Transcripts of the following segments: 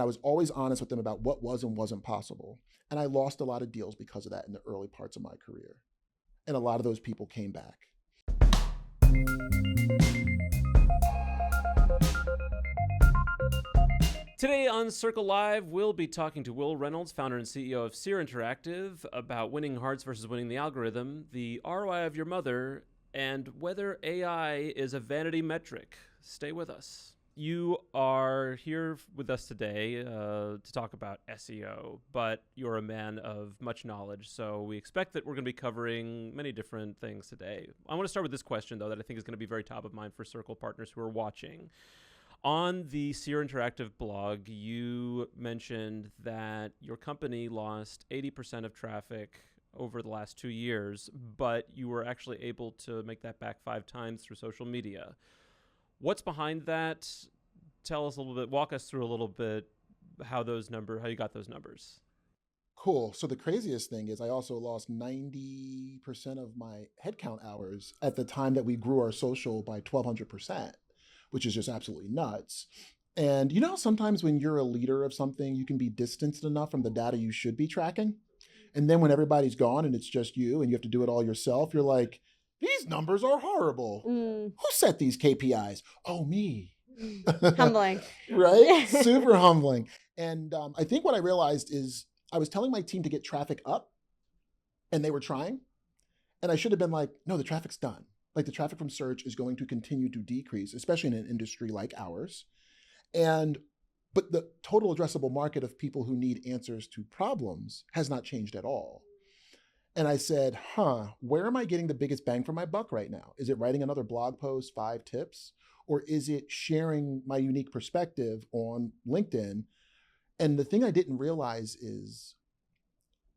I was always honest with them about what was and wasn't possible. And I lost a lot of deals because of that in the early parts of my career. And a lot of those people came back. Today on Circle Live, we'll be talking to Wil Reynolds, founder and CEO of Seer Interactive, about winning hearts versus winning the algorithm, the ROI of your mother, and whether AI is a vanity metric. Stay with us. You are here with us today to talk about SEO, but you're a man of much knowledge, so we expect that we're going to be covering many different things today. I want to start with this question, though, that I think is going to be very top of mind for Circle partners who are watching. On the Seer Interactive blog, you mentioned that your company lost 80% of traffic over the last 2 years, but you were actually able to make that back 5 times through social media. What's behind that? Tell us a little bit, walk us through a little bit how you got those numbers. Cool. So the craziest thing is I also lost 90% of my headcount hours at the time that we grew our social by 1,200%. Which is just absolutely nuts. And you know how sometimes when you're a leader of something, you can be distanced enough from the data you should be tracking? And then when everybody's gone and it's just you and you have to do it all yourself, you're like, these numbers are horrible. Who set these KPIs? Oh, me. Humbling. Right? Super humbling. And I think what I realized is I was telling my team to get traffic up and they were trying. And I should have been like, no, the traffic's done. Like the traffic from search is going to continue to decrease, especially in an industry like ours. But the total addressable market of people who need answers to problems has not changed at all. And I said, where am I getting the biggest bang for my buck right now? Is it writing another blog post, 5 tips? Or is it sharing my unique perspective on LinkedIn? And the thing I didn't realize is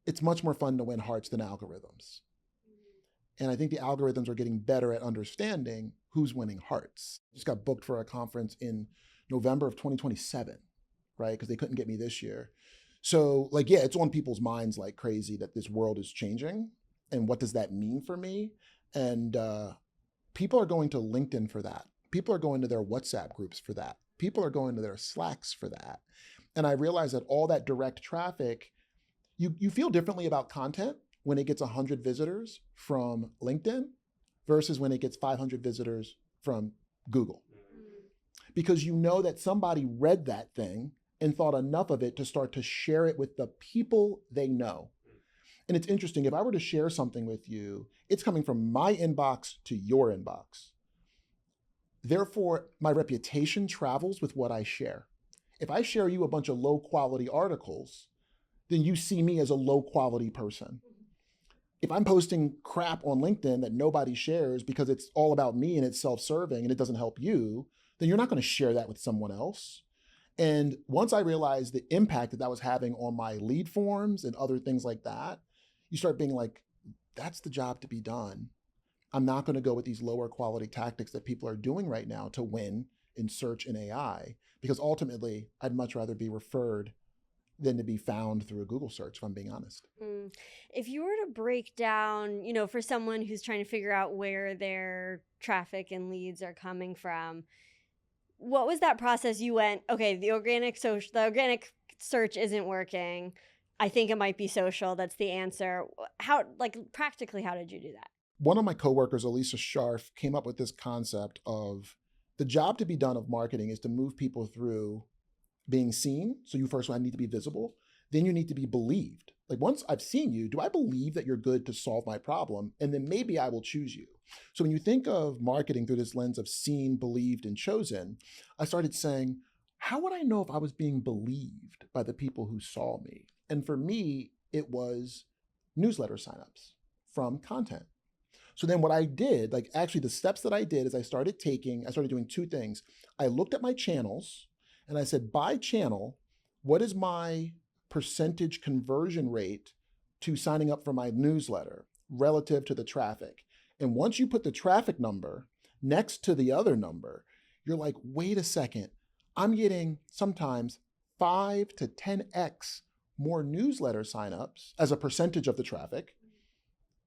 it's much more fun to win hearts than algorithms. And I think the algorithms are getting better at understanding who's winning hearts. Just got booked for a conference in November of 2027, right? Because they couldn't get me this year. So it's on people's minds like crazy that this world is changing. And what does that mean for me? And people are going to LinkedIn for that. People are going to their WhatsApp groups for that. People are going to their Slacks for that. And I realized that all that direct traffic, you feel differently about content when it gets 100 visitors from LinkedIn versus when it gets 500 visitors from Google. Because you know that somebody read that thing and thought enough of it to start to share it with the people they know. And it's interesting, if I were to share something with you, it's coming from my inbox to your inbox. Therefore, my reputation travels with what I share. If I share you a bunch of low quality articles, then you see me as a low quality person. If I'm posting crap on LinkedIn that nobody shares because it's all about me and it's self-serving and it doesn't help you, then you're not going to share that with someone else. And once I realized the impact that was having on my lead forms and other things like that, you start being like, that's the job to be done. I'm not going to go with these lower quality tactics that people are doing right now to win in search and AI, because ultimately I'd much rather be referred than to be found through a Google search, if I'm being honest. If you were to break down, for someone who's trying to figure out where their traffic and leads are coming from, what was that process you went, okay, the organic search isn't working. I think it might be social. That's the answer. Practically, how did you do that? One of my coworkers, Elisa Scharf, came up with this concept of the job to be done of marketing is to move people through being seen. So you first need to be visible. Then you need to be believed. Like once I've seen you, do I believe that you're good to solve my problem? And then maybe I will choose you. So when you think of marketing through this lens of seen, believed, and chosen, I started saying, how would I know if I was being believed by the people who saw me? And for me, it was newsletter signups from content. So then what I did, the steps that I did is I started doing 2 things. I looked at my channels and I said, by channel, what is my percentage conversion rate to signing up for my newsletter relative to the traffic? And once you put the traffic number next to the other number, you're like, wait a second, I'm getting sometimes 5 to 10x more newsletter signups as a percentage of the traffic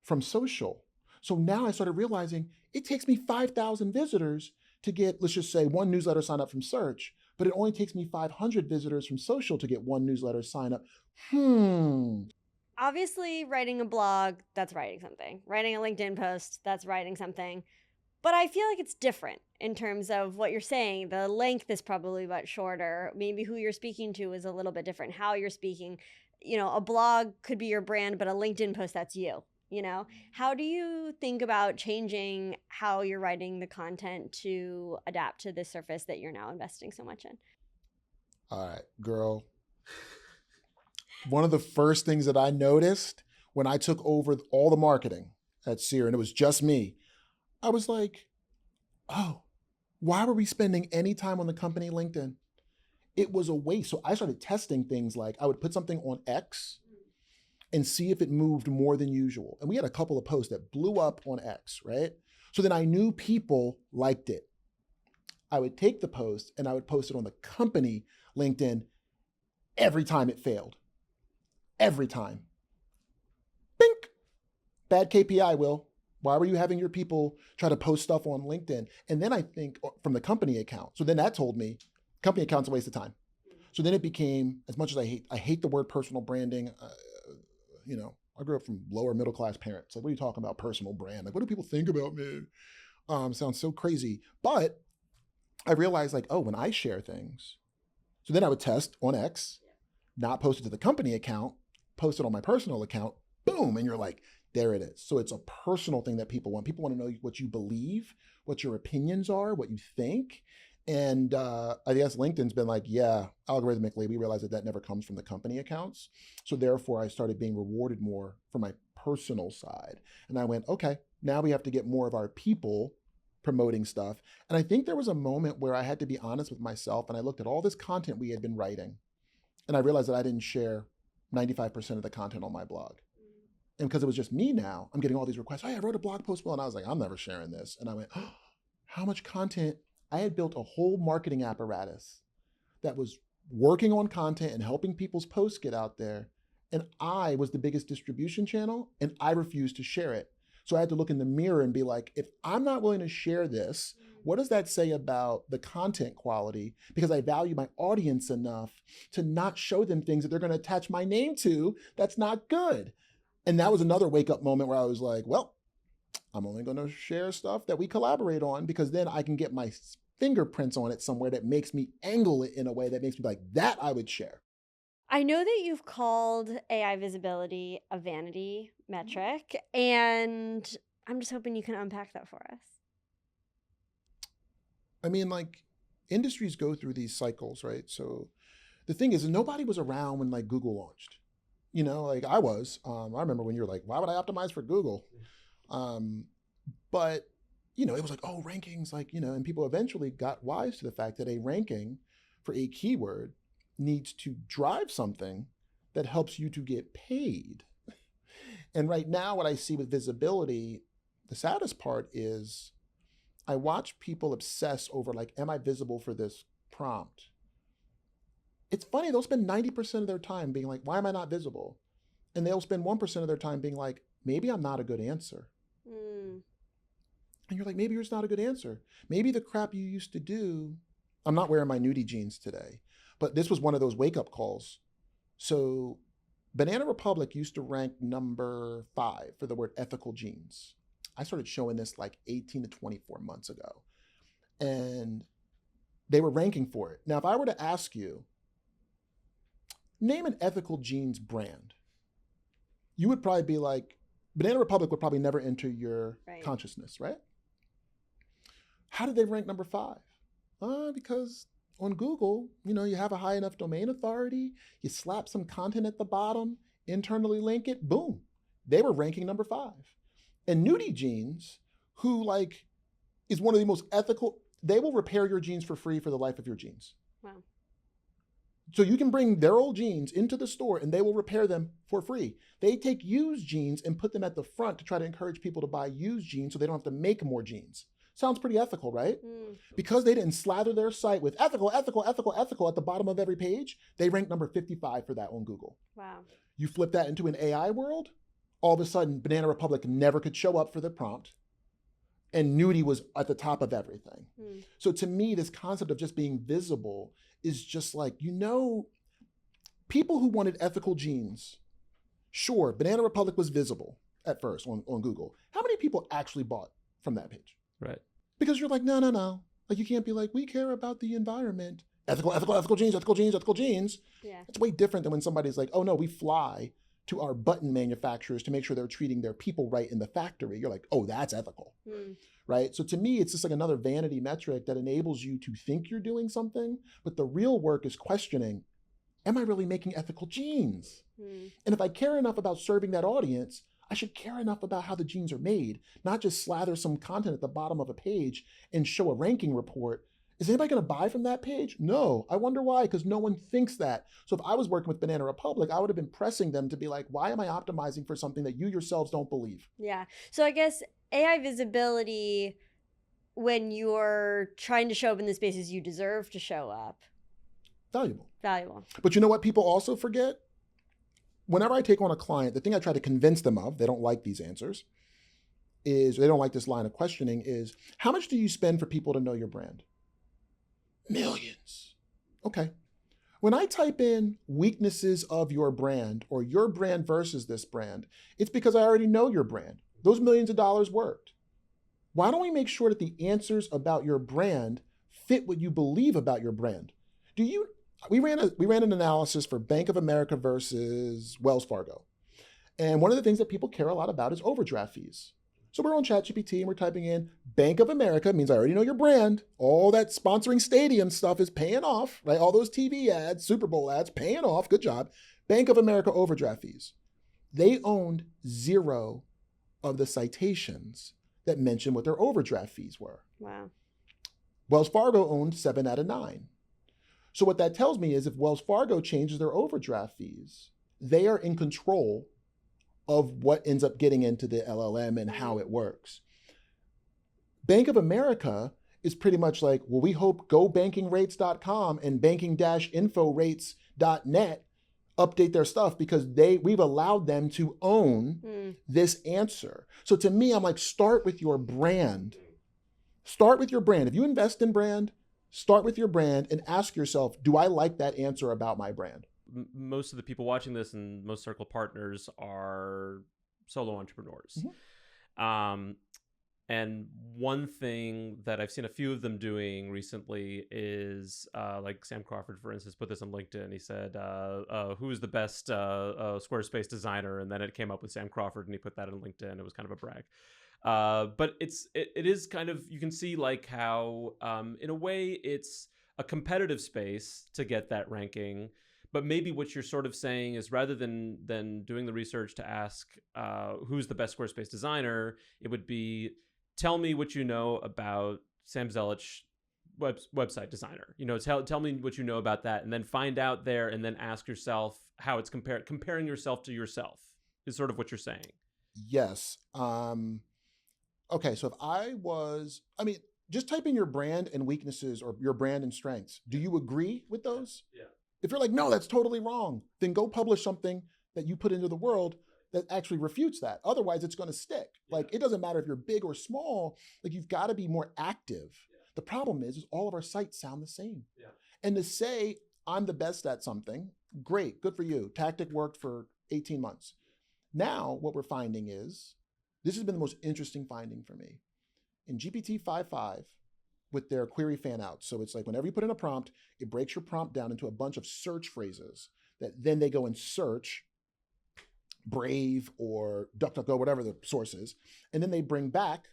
from social. So now I started realizing it takes me 5,000 visitors to get, let's just say, 1 newsletter sign up from search, but it only takes me 500 visitors from social to get one newsletter sign up. Obviously, writing a blog, that's writing something. Writing a LinkedIn post, that's writing something. But I feel like it's different in terms of what you're saying. The length is probably much shorter. Maybe who you're speaking to is a little bit different. How you're speaking, a blog could be your brand, but a LinkedIn post, that's you. How do you think about changing how you're writing the content to adapt to the surface that you're now investing so much in? All right, girl. One of the first things that I noticed when I took over all the marketing at Seer, and it was just me, I was like, oh, why were we spending any time on the company LinkedIn? It was a waste. So I started testing things like I would put something on X and see if it moved more than usual. And we had a couple of posts that blew up on X, right? So then I knew people liked it. I would take the post and I would post it on the company LinkedIn every time it failed. Every time. Bink! Bad KPI, Will. Why were you having your people try to post stuff on LinkedIn? And then I think from the company account. So then that told me company account's a waste of time. So then it became, as much as I hate the word personal branding. I grew up from lower middle class parents. Like, what are you talking about, personal brand? Like, what do people think about me? Sounds so crazy. But I realized like, oh, when I share things, so then I would test on X, not post it to the company account, post it on my personal account, boom. And you're like, there it is. So it's a personal thing that people want. People want to know what you believe, what your opinions are, what you think. And I guess LinkedIn's been like, yeah, algorithmically, we realize that never comes from the company accounts. So therefore, I started being rewarded more for my personal side. And I went, okay, now we have to get more of our people promoting stuff. And I think there was a moment where I had to be honest with myself. And I looked at all this content we had been writing. And I realized that I didn't share 95% of the content on my blog. And because it was just me now, I'm getting all these requests. Hey, I wrote a blog post, Will. And I was like, I'm never sharing this. And I went, oh, how much content? I had built a whole marketing apparatus that was working on content and helping people's posts get out there. And I was the biggest distribution channel and I refused to share it. So I had to look in the mirror and be like, if I'm not willing to share this, what does that say about the content quality? Because I value my audience enough to not show them things that they're going to attach my name to. That's not good. And that was another wake up moment where I was like, well, I'm only going to share stuff that we collaborate on because then I can get my fingerprints on it somewhere that makes me angle it in a way that makes me like, that I would share. I know that you've called AI visibility a vanity metric, and I'm just hoping you can unpack that for us. I mean, like, industries go through these cycles, right? So the thing is, nobody was around when like Google launched. Like I was. I remember when you were like, why would I optimize for Google? But it was like, oh, rankings, like, and people eventually got wise to the fact that a ranking for a keyword needs to drive something that helps you to get paid. And right now, what I see with visibility, the saddest part is I watch people obsess over like, am I visible for this prompt? It's funny, they'll spend 90% of their time being like, why am I not visible? And they'll spend 1% of their time being like, maybe I'm not a good answer. And you're like, maybe you're just not a good answer. Maybe the crap you used to do, I'm not wearing my nudie jeans today, but this was one of those wake up calls. So Banana Republic used to rank number 5 for the word ethical jeans. I started showing this like 18 to 24 months ago. And they were ranking for it. Now, if I were to ask you, name an ethical jeans brand, you would probably be like, Banana Republic would probably never enter your consciousness, right? How did they rank number 5? Because on Google, you have a high enough domain authority, you slap some content at the bottom, internally link it, boom. They were ranking number 5. And nudie jeans, who like is one of the most ethical, they will repair your jeans for free for the life of your jeans. Wow. So you can bring their old jeans into the store and they will repair them for free. They take used jeans and put them at the front to try to encourage people to buy used jeans so they don't have to make more jeans. Sounds pretty ethical, right? Because they didn't slather their site with ethical at the bottom of every page, they ranked number 55 for that on Google. Wow. You flip that into an AI world, all of a sudden Banana Republic never could show up for the prompt. And nudie was at the top of everything. So to me, this concept of just being visible is just like, people who wanted ethical jeans, sure, Banana Republic was visible at first on Google. How many people actually bought from that page? Right. Because you're like, no. Like, you can't be like, we care about the environment. Ethical jeans. Yeah. It's way different than when somebody's like, oh no, we fly to our button manufacturers to make sure they're treating their people right in the factory. You're like, oh, that's ethical, right? So to me, it's just like another vanity metric that enables you to think you're doing something, but the real work is questioning, am I really making ethical jeans? And if I care enough about serving that audience, I should care enough about how the jeans are made, not just slather some content at the bottom of a page and show a ranking report. Is anybody going to buy from that page? No. I wonder why, because no one thinks that. So if I was working with Banana Republic, I would have been pressing them to be like, why am I optimizing for something that you yourselves don't believe? Yeah. So I guess AI visibility, when you're trying to show up in the spaces you deserve to show up. Valuable. But you know what people also forget? Whenever I take on a client, the thing I try to convince them of, they don't like these answers, is they don't like this line of questioning, is how much do you spend for people to know your brand? Millions. Okay. When I type in weaknesses of your brand or your brand versus this brand, it's because I already know your brand. Those millions of dollars worked. Why don't we make sure that the answers about your brand fit what you believe about your brand? We ran an analysis for Bank of America versus Wells Fargo. And one of the things that people care a lot about is overdraft fees. So we're on ChatGPT and we're typing in Bank of America, means I already know your brand. All that sponsoring stadium stuff is paying off, right? All those TV ads, Super Bowl ads, paying off. Good job. Bank of America overdraft fees. They owned 0 of the citations that mentioned what their overdraft fees were. wow. Wells Fargo owned 7 out of 9. So what that tells me is if Wells Fargo changes their overdraft fees, they are in control of what ends up getting into the LLM and how it works. Bank of America is pretty much like, well, we hope gobankingrates.com and banking-inforates.net update their stuff because we've allowed them to own this answer. So to me, I'm like, start with your brand. Start with your brand. If you invest in brand, start with your brand and ask yourself, do I like that answer about my brand? Most of the people watching this and most circle partners are solo entrepreneurs. And one thing that I've seen a few of them doing recently is like Sam Crawford, for instance, put this on LinkedIn. He said, who is the best Squarespace designer? And then it came up with Sam Crawford and he put that on LinkedIn. It was kind of a brag. But it is kind of, you can see like how in a way it's a competitive space to get that ranking. But maybe what you're sort of saying is rather than doing the research to ask who's the best Squarespace designer, it would be, tell me what you know about Sam Zelich, website designer. Tell me what you know about that, and then find out there, and then ask yourself how it's comparing yourself to yourself is sort of what you're saying. Yes. Okay, so just type in your brand and weaknesses or your brand and strengths. Do you agree with those? Yeah. If you're like, no, that's totally wrong, then go publish something that you put into the world that actually refutes that. Otherwise, it's going to stick. Yeah. Like, it doesn't matter if you're big or small. Like, you've got to be more active. Yeah. The problem is all of our sites sound the same. Yeah. And to say, I'm the best at something, great, good for you. Tactic worked for 18 months. Now, what we're finding is, this has been the most interesting finding for me. In GPT-5.5, with their query fan out. So it's like whenever you put in a prompt, it breaks your prompt down into a bunch of search phrases that then they go and search Brave or DuckDuckGo, whatever the source is. And then they bring back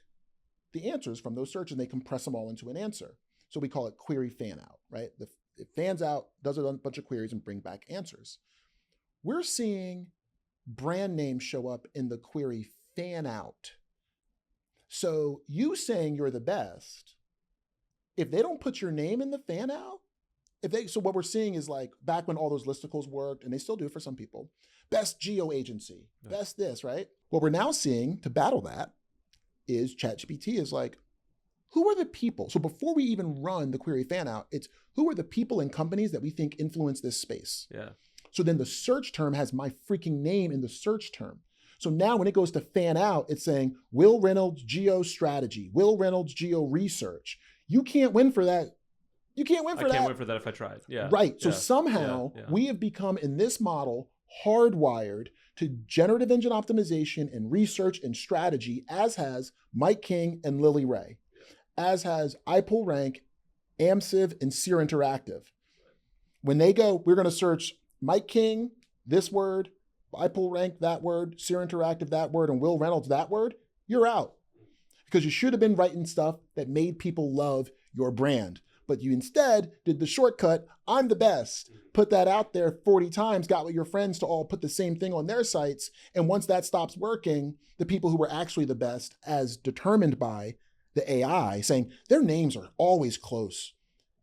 the answers from those searches and they compress them all into an answer. So we call it query fan out, right? It fans out, does a bunch of queries and bring back answers. We're seeing brand names show up in the query fan out. So you saying you're the best, if they don't put your name in the fan out, so what we're seeing is like back when all those listicles worked, and they still do for some people, best geo agency, best this, right? What we're now seeing to battle that is ChatGPT is like, who are the people? So before we even run the query fan out, it's who are the people and companies that we think influence this space? Yeah. So then the search term has my freaking name in the search term. So now when it goes to fan out, it's saying Wil Reynolds geo strategy, Wil Reynolds geo research. You can't win for that You can't win for I that. can't win for that if I tried. Yeah. Right. So Yeah. somehow Yeah. we have become, in this model, hardwired to generative engine optimization and research and strategy, as has Mike King and Lily Ray, as has iPullRank, AMCIV, and Seer Interactive. When they go, we're going to search Mike King, this word, iPullRank, that word, Seer Interactive, that word, and Wil Reynolds, that word, you're out. Because you should have been writing stuff that made people love your brand. But you instead did the shortcut, I'm the best. Put that out there 40 times, got your friends to all put the same thing on their sites. And once that stops working, the people who were actually the best, as determined by the AI, saying their names are always close.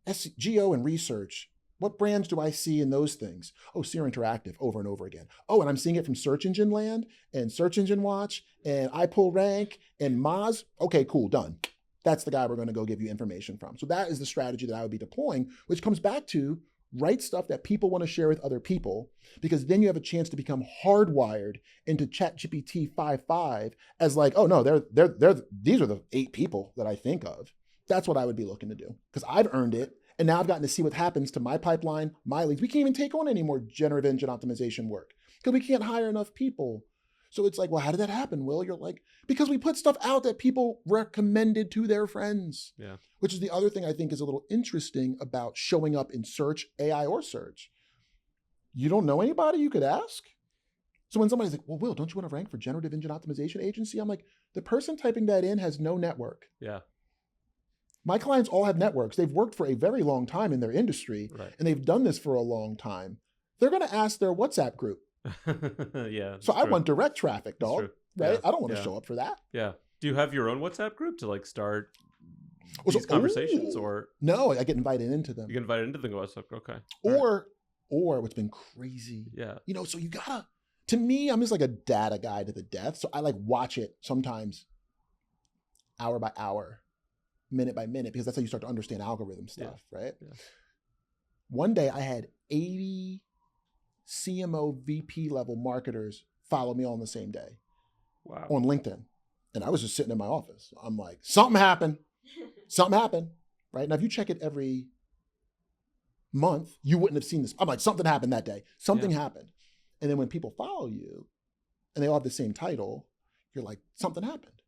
SGO and research. What brands do I see in those things? Oh, Seer Interactive over and over again. Oh, and I'm seeing it from Search Engine Land and Search Engine Watch and iPullRank and Moz. Okay, cool, done. That's the guy we're going to go give you information from. So that is the strategy that I would be deploying, which comes back to write stuff that people want to share with other people, because then you have a chance to become hardwired into ChatGPT 5.5 as like, oh no, these are the 8 people that I think of. That's what I would be looking to do, because I've earned it. And now I've gotten to see what happens to my pipeline, my leads. We can't even take on any more generative engine optimization work because we can't hire enough people. So it's like, well, how did that happen, Will? You're like, because we put stuff out that people recommended to their friends. Yeah. Which is the other thing I think is a little interesting about showing up in search, AI or search. You don't know anybody you could ask? So when somebody's like, well, Will, don't you want to rank for generative engine optimization agency? I'm like, the person typing that in has no network. Yeah. My clients all have networks. They've worked for a very long time in their industry, Right. and they've done this for a long time. They're going to ask their WhatsApp group. Yeah. So I want direct traffic, dog. True. Right? Yeah. I don't want to show up for that. Yeah. Do you have your own WhatsApp group to like start So- these conversations, or No, I get invited into them. you get invited into the WhatsApp? Okay. Or what's been crazy, Yeah. so you gotta, to me, I'm just like a data guy to the death. So I like watch it sometimes hour by hour, minute by minute, because that's how you start to understand algorithm stuff, right? Yeah. One day I had 80 CMO VP level marketers follow me all on the same day. Wow. On LinkedIn. And I was just sitting in my office. I'm like, something happened. Something happened, right? Now, if you check it every month, you wouldn't have seen this. I'm like, something happened that day. Something happened. And then when people follow you and they all have the same title, you're like, something happened.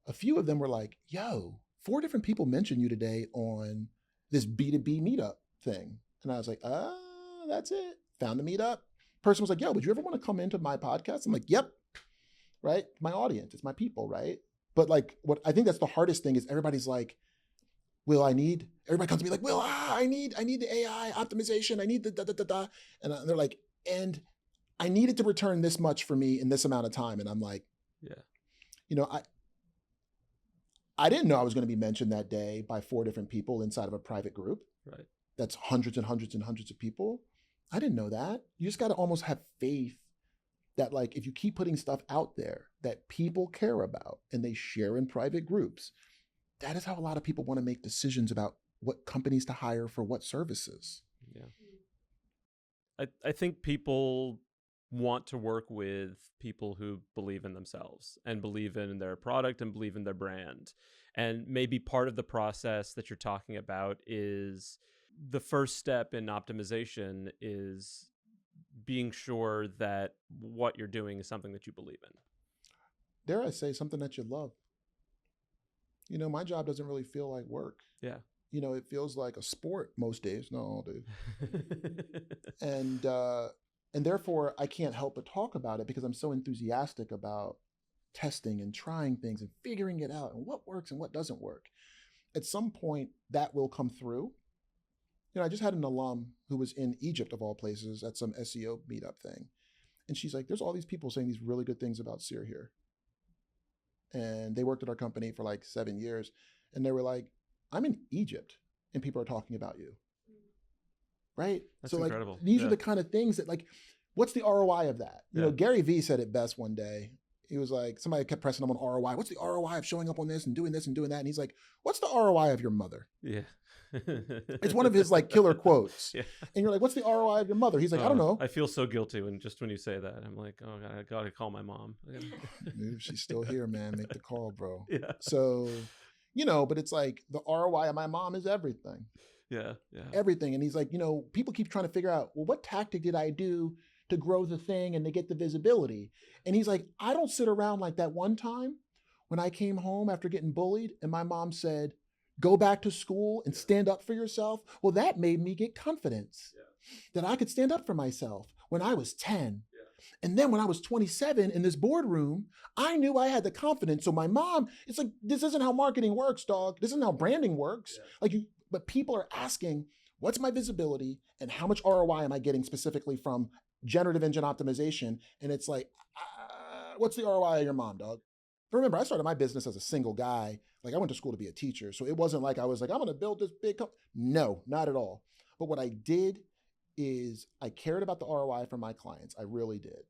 A few of them were like, yo, 4 different people mentioned you today on this B2B meetup thing. And I was like, that's it. Found the meetup. Person was like, yo, would you ever want to come into my podcast? I'm like, yep. Right? My audience, it's my people, right? But like, what I think that's the hardest thing is everybody's like, everybody comes to me like, Will, I need the AI optimization. I need the da. And they're like, and I need it to return this much for me in this amount of time. And I'm like, yeah. I didn't know I was going to be mentioned that day by 4 different people inside of a private group. Right. That's hundreds and hundreds and hundreds of people. I didn't know that. You just got to almost have faith that like, if you keep putting stuff out there that people care about and they share in private groups, that is how a lot of people want to make decisions about what companies to hire for what services. Yeah. I think people want to work with people who believe in themselves and believe in their product and believe in their brand. And maybe part of the process that you're talking about is the first step in optimization is being sure that what you're doing is something that you believe in. Dare I say something that you love? My job doesn't really feel like work. Yeah. It feels like a sport most days. No, all day. And therefore, I can't help but talk about it because I'm so enthusiastic about testing and trying things and figuring it out and what works and what doesn't work. At some point, that will come through. I just had an alum who was in Egypt, of all places, at some SEO meetup thing. And she's like, there's all these people saying these really good things about Seer here. And they worked at our company for like 7 years. And they were like, I'm in Egypt and people are talking about you. Right? That's so incredible. Like, these are the kind of things that like, what's the ROI of that? Gary Vee said it best one day. He was like, somebody kept pressing him on ROI. What's the ROI of showing up on this and doing this and doing that? And he's like, what's the ROI of your mother? Yeah. It's one of his like killer quotes. Yeah. And you're like, what's the ROI of your mother? He's like, I don't know. I feel so guilty when you say that. I'm like, oh God, I gotta call my mom. If she's still here, man, make the call, bro. Yeah. So, but it's like the ROI of my mom is everything. Yeah. everything. And he's like, people keep trying to figure out, well, what tactic did I do to grow the thing and to get the visibility? And he's like, I don't sit around like that one time when I came home after getting bullied and my mom said, go back to school and stand up for yourself. Well, that made me get confidence that I could stand up for myself when I was 10. And then when I was 27 in this boardroom, I knew I had the confidence. So my mom, it's like, this isn't how marketing works, dog. This isn't how branding works. But people are asking, what's my visibility and how much ROI am I getting specifically from generative engine optimization? And it's like, what's the ROI of your mom, dog? But remember, I started my business as a single guy. Like I went to school to be a teacher. So it wasn't like I was like, I'm going to build this big company. No, not at all. But what I did is I cared about the ROI for my clients. I really did.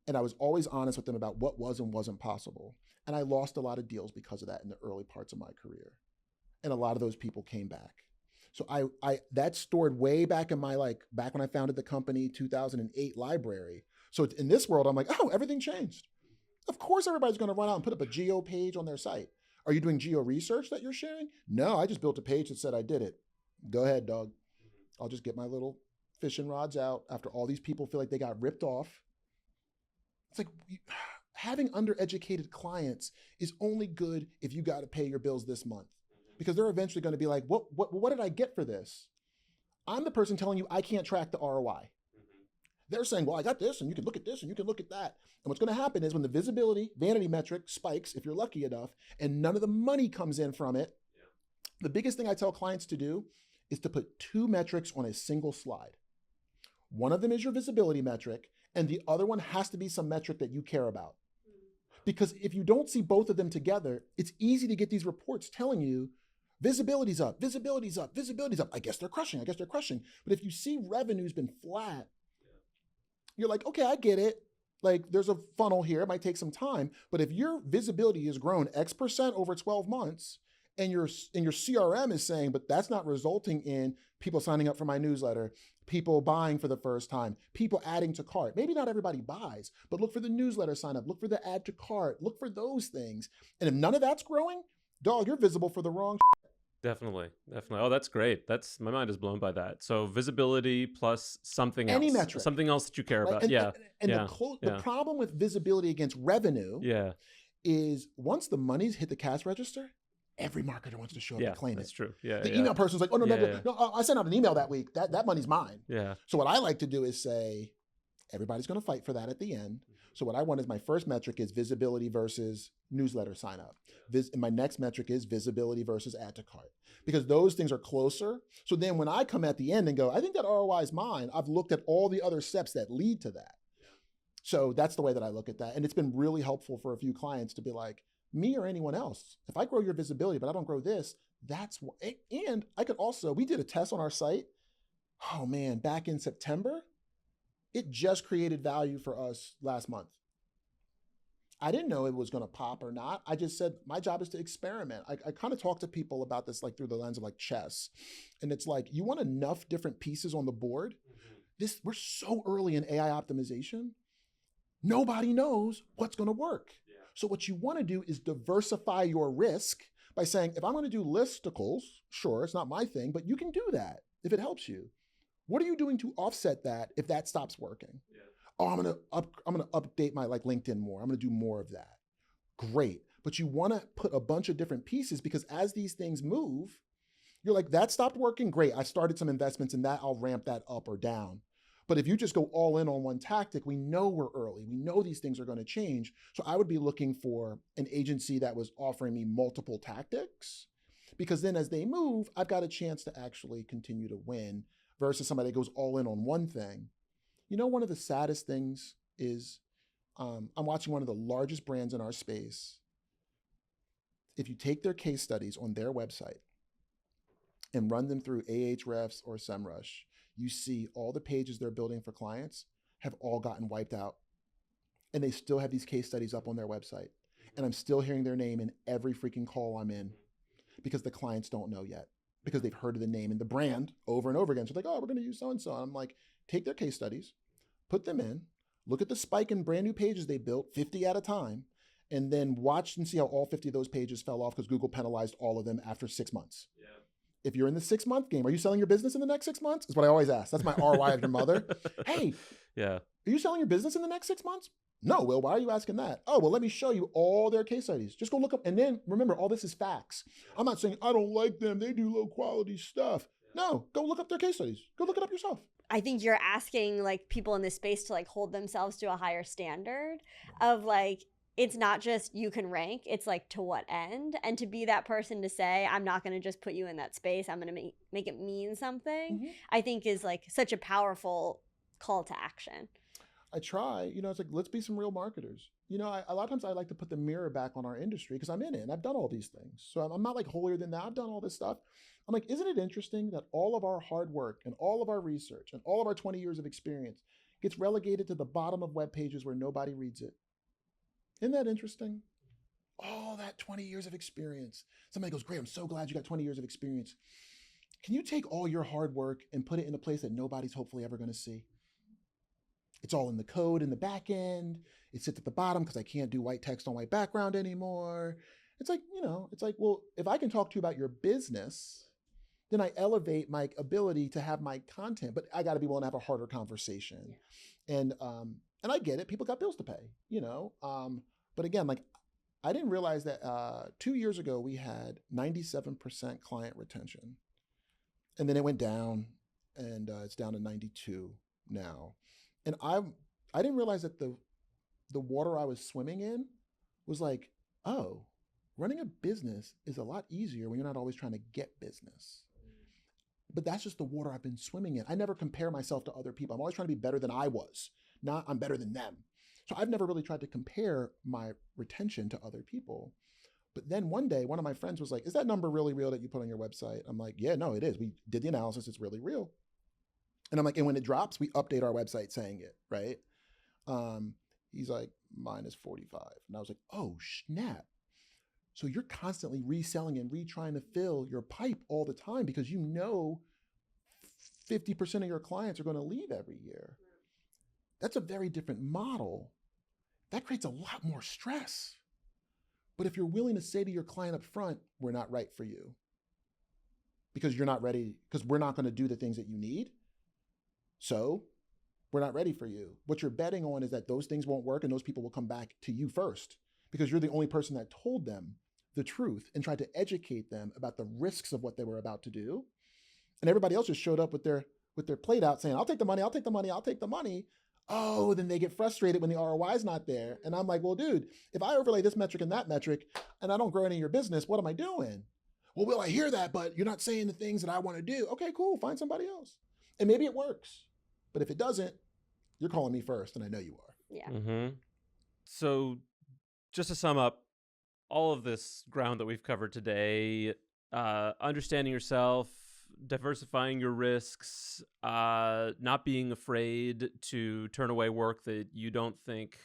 And I was always honest with them about what was and wasn't possible. And I lost a lot of deals because of that in the early parts of my career. And a lot of those people came back. So I that's stored way back in my, back when I founded the company, 2008 library. So in this world, I'm like, oh, everything changed. Of course, everybody's going to run out and put up a geo page on their site. Are you doing geo research that you're sharing? No, I just built a page that said I did it. Go ahead, dog. I'll just get my little fishing rods out after all these people feel like they got ripped off. It's like having undereducated clients is only good if you got to pay your bills this month, because they're eventually going to be like, what did I get for this? I'm the person telling you I can't track the ROI. They're saying, well, I got this and you can look at this and you can look at that. And what's going to happen is when the visibility, vanity metric spikes, if you're lucky enough, and none of the money comes in from it, the biggest thing I tell clients to do is to put 2 metrics on a single slide. One of them is your visibility metric, and the other one has to be some metric that you care about. Because if you don't see both of them together, it's easy to get these reports telling you visibility's up, visibility's up, visibility's up. I guess they're crushing. But if you see revenue's been flat, you're like, okay, I get it. Like there's a funnel here. It might take some time. But if your visibility has grown X% over 12 months, and your CRM is saying, but that's not resulting in people signing up for my newsletter, people buying for the first time, people adding to cart. Maybe not everybody buys, but look for the newsletter sign up, look for the add to cart, look for those things. And if none of that's growing, dog, you're visible for the wrong. Definitely. Oh, that's great. My mind is blown by that. So visibility plus something Any else, metric. something else that you care about. And Yeah. The problem with visibility against revenue is once the money's hit the cash register, every marketer wants to show up and claim that's it. true. Yeah. The email person's like, oh, no, I sent out an email that week. That money's mine. Yeah. So what I like to do is say, everybody's going to fight for that at the end. So what I want is my first metric is visibility versus newsletter sign up. And my next metric is visibility versus add to cart, because those things are closer. So then when I come at the end and go, I think that ROI is mine, I've looked at all the other steps that lead to that. So that's the way that I look at that. And it's been really helpful for a few clients to be like, me or anyone else, if I grow your visibility, but I don't grow this, that's what. And I could also, we did a test on our site. Oh man, back in September, it just created value for us last month. I didn't know it was going to pop or not. I just said, my job is to experiment. I kind of talk to people about this like through the lens of like chess. And it's like, you want enough different pieces on the board. We're so early in AI optimization. Nobody knows what's going to work. So what you want to do is diversify your risk by saying, if I'm going to do listicles, sure, it's not my thing, but you can do that if it helps you. What are you doing to offset that if that stops working? Oh, I'm going to update my LinkedIn more. I'm going to do more of that. Great. But you want to put a bunch of different pieces, because as these things move, you're like, that stopped working. Great. I started some investments in that. I'll ramp that up or down. But if you just go all in on one tactic, we know we're early. We know these things are going to change. So I would be looking for an agency that was offering me multiple tactics, because then as they move, I've got a chance to actually continue to win versus somebody that goes all in on one thing. You know, one of the saddest things is I'm watching one of the largest brands in our space. If you take their case studies on their website and run them through Ahrefs or SEMrush, you see all the pages they're building for clients have all gotten wiped out. And they still have these case studies up on their website. And I'm still hearing their name in every freaking call I'm in, because the clients don't know yet, because they've heard of the name and the brand over and over again. So they're like, oh, we're going to use so-and-so. And I'm like, take their case studies, put them in, look at the spike in brand new pages they built, 50 at a time, and then watch and see how all 50 of those pages fell off because Google penalized all of them after 6 months. if you're in the 6-month game, are you selling your business in the next 6 months? Is what I always ask. That's my ROI of your mother. Hey, Yeah. are you selling your business in the next 6 months? No, Will, why are you asking that? Oh, well, let me show you all their case studies. Just go look up. And then remember, all this is facts. I'm not saying I don't like them. They do low quality stuff. No, go look up their case studies. Go look it up yourself. I think you're asking like people in this space to like hold themselves to a higher standard of like, it's not just you can rank, it's like to what end, and to be that person to say, I'm not going to just put you in that space, I'm going to make it mean something, I think is like such a powerful call to action. I try, it's like, let's be some real marketers. A lot of times I like to put the mirror back on our industry because I'm in it and I've done all these things. So I'm not like holier than that. I've done all this stuff. I'm like, isn't it interesting that all of our hard work and all of our research and all of our 20 years of experience gets relegated to the bottom of web pages where nobody reads it? Isn't that interesting? All that 20 years of experience. Somebody goes, great, I'm so glad you got 20 years of experience. Can you take all your hard work and put it in a place that nobody's hopefully ever going to see? It's all in the code in the back end. It sits at the bottom because I can't do white text on white background anymore. It's like, well, if I can talk to you about your business, then I elevate my ability to have my content, but I got to be willing to have a harder conversation. Yeah. And I get it. People got bills to pay, but again, like I didn't realize that 2 years ago we had 97% client retention, and then it went down, and it's down to 92 now. And I didn't realize that the water I was swimming in was like, oh, running a business is a lot easier when you're not always trying to get business. But that's just the water I've been swimming in. I never compare myself to other people. I'm always trying to be better than I was, not I'm better than them. So I've never really tried to compare my retention to other people. But then one day, one of my friends was like, is that number really real that you put on your website? I'm like, yeah, no, it is. We did the analysis. It's really real. And I'm like, and when it drops, we update our website saying it, right? He's like, mine is 45. And I was like, oh, snap. So you're constantly reselling and retrying to fill your pipe all the time because 50% of your clients are going to leave every year. That's a very different model. That creates a lot more stress. But if you're willing to say to your client up front, we're not right for you because you're not ready, because we're not going to do the things that you need. So we're not ready for you. What you're betting on is that those things won't work and those people will come back to you first because you're the only person that told them the truth and tried to educate them about the risks of what they were about to do. And everybody else just showed up with their plate out saying, I'll take the money, I'll take the money, I'll take the money. Oh, then they get frustrated when the ROI is not there. And I'm like, well, dude, if I overlay this metric and that metric and I don't grow any of your business, what am I doing? Well, Will, I hear that, but you're not saying the things that I want to do. Okay, cool, find somebody else. And maybe it works. But if it doesn't, you're calling me first, and I know you are. Yeah. Mm-hmm. So just to sum up all of this ground that we've covered today, understanding yourself, diversifying your risks, not being afraid to turn away work that you don't think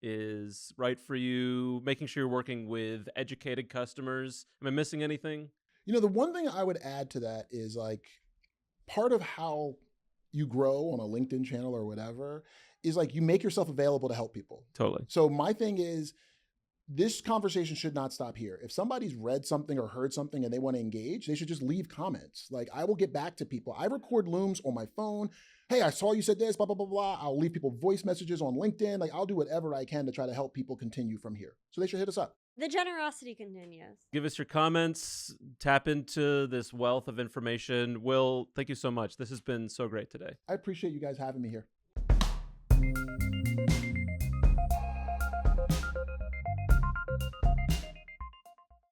is right for you, making sure you're working with educated customers. Am I missing anything? The one thing I would add to that is like part of how you grow on a LinkedIn channel or whatever is like you make yourself available to help people. Totally. So my thing is this conversation should not stop here. If somebody's read something or heard something and they want to engage, they should just leave comments. Like I will get back to people. I record Looms on my phone. Hey, I saw you said this, blah, blah, blah, blah. I'll leave people voice messages on LinkedIn. Like I'll do whatever I can to try to help people continue from here. So they should hit us up. The generosity continues. Give us your comments. Tap into this wealth of information. Will, thank you so much. This has been so great today. I appreciate you guys having me here.